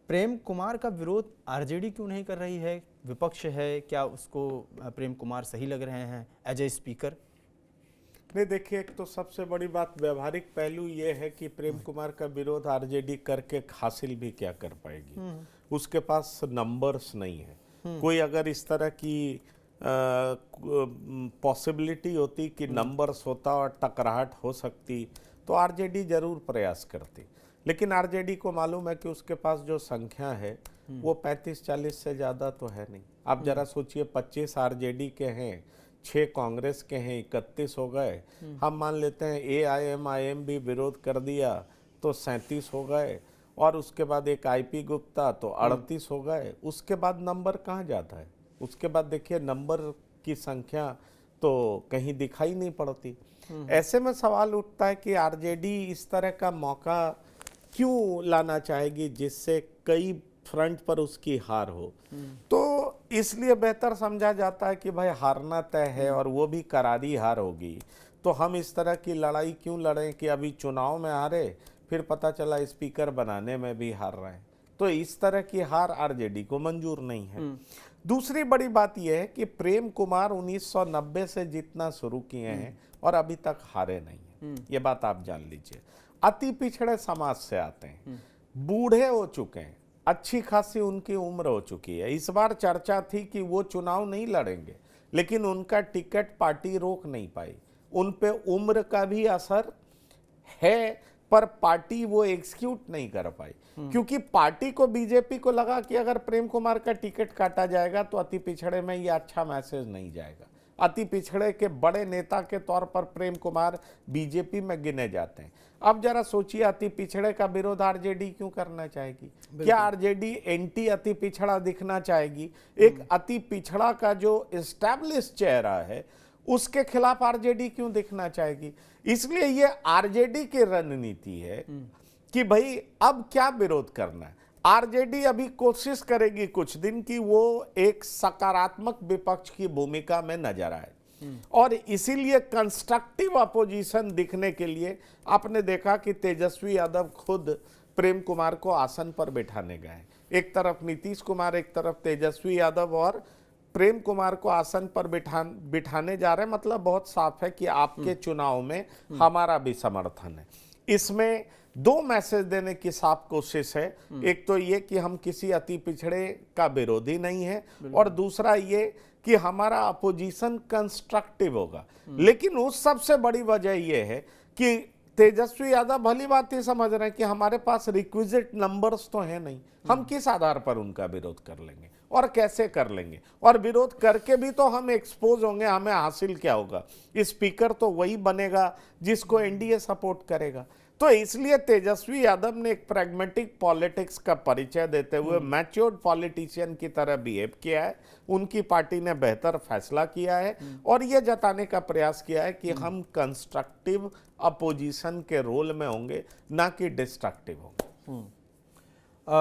प्रेम कुमार का विरोध आरजेडी क्यों नहीं कर रही है? विपक्ष है, क्या उसको प्रेम कुमार सही लग रहे हैं एज ए स्पीकर? नहीं, देखिए, एक तो सबसे बड़ी बात व्यवहारिक पहलू ये है कि प्रेम कुमार का विरोध आरजेडी करके हासिल भी क्या कर पाएगी। उसके पास नंबर्स नहीं है। कोई अगर इस तरह की पॉसिबिलिटी होती कि नंबर्स होता और टकराहट हो सकती तो आरजेडी जरूर प्रयास करती, लेकिन आरजेडी को मालूम है कि उसके पास जो संख्या है वो 35-40 से ज़्यादा तो है नहीं। आप जरा सोचिए, 25 आरजेडी के हैं, 6 कांग्रेस के हैं, 31 हो गए। हम मान लेते हैं एआईएमआईएम भी विरोध कर दिया तो 37 हो गए, और उसके बाद एक आईपी गुप्ता तो 38 हो गए। उसके बाद नंबर कहाँ जाता है? उसके बाद देखिए नंबर की संख्या तो कहीं दिखाई नहीं पड़ती। ऐसे में सवाल उठता है कि आरजेडी इस तरह का मौका क्यों लाना चाहेगी जिससे कई फ्रंट पर उसकी हार हो। तो इसलिए बेहतर समझा जाता है कि भाई हारना तय है और वो भी करारी हार होगी, तो हम इस तरह की लड़ाई क्यों लड़ें कि अभी चुनाव में हारे फिर पता चला स्पीकर बनाने में भी हार रहे हैं। तो इस तरह की हार आरजेडी को मंजूर नहीं है। दूसरी बड़ी बात यह है कि प्रेम कुमार 1990 से जीतना शुरू किए हैं और अभी तक हारे नहीं हैं। ये बात आप जान लीजिए। अति पिछड़े समाज से आते हैं, बूढ़े हो चुके हैं, अच्छी खासी उनकी उम्र हो चुकी है। इस बार चर्चा थी कि वो चुनाव नहीं लड़ेंगे, लेकिन उनका टिकट पार्टी रोक नहीं पाई। उन पे उम्र का भी असर है, पर पार्टी वो एग्जीक्यूट नहीं कर पाई, क्योंकि पार्टी को, बीजेपी को लगा कि अगर प्रेम कुमार का टिकट काटा जाएगा तो अति पिछड़े में ये अच्छा मैसेज नहीं जाएगा। अति पिछड़े के बड़े नेता के तौर पर प्रेम कुमार बीजेपी में गिने जाते हैं। अब जरा सोचिए, अति पिछड़े का विरोध आरजेडी क्यों करना चाहेगी? क्या आरजेडी एंटी अति पिछड़ा दिखना चाहेगी? एक अति पिछड़ा का जो एस्टैब्लिश चेहरा है उसके खिलाफ आरजेडी क्यों दिखना चाहेगी? इसलिए ये आरजेडी की रणनीति है कि भाई अब क्या विरोध करना है। आरजेडी अभी कोशिश करेगी कुछ दिन की वो एक सकारात्मक विपक्ष की भूमिका में नजर आए, और इसीलिए कंस्ट्रक्टिव अपोजिशन दिखने के लिए आपने देखा कि तेजस्वी यादव खुद प्रेम कुमार को आसन पर बैठाने गए। एक तरफ नीतीश कुमार, एक तरफ तेजस्वी यादव, और प्रेम कुमार को आसन पर बिठाने जा रहे हैं। मतलब बहुत साफ है कि आपके चुनाव में हमारा भी समर्थन है। इसमें दो मैसेज देने की साफ कोशिश है। एक तो ये कि हम किसी अति पिछड़े का विरोधी नहीं है, और दूसरा ये कि हमारा अपोजिशन कंस्ट्रक्टिव होगा। लेकिन उस सबसे बड़ी वजह यह है कि तेजस्वी यादव भली बात ही समझ रहे हैं कि हमारे पास रिक्विजिट नंबर्स तो है नहीं, हम किस आधार पर उनका विरोध कर लेंगे और कैसे कर लेंगे, और विरोध करके भी तो हम एक्सपोज होंगे, हमें हासिल क्या होगा? स्पीकर तो वही बनेगा जिसको एनडीए सपोर्ट करेगा। तो इसलिए तेजस्वी यादव ने एक प्रैग्मेटिक पॉलिटिक्स का परिचय देते हुए मैच्योर्ड पॉलिटिशियन की तरह बिहेव किया है। उनकी पार्टी ने बेहतर फैसला किया है और यह जताने का प्रयास किया है कि हम कंस्ट्रक्टिव अपोजिशन के रोल में होंगे, ना कि डिस्ट्रक्टिव होंगे।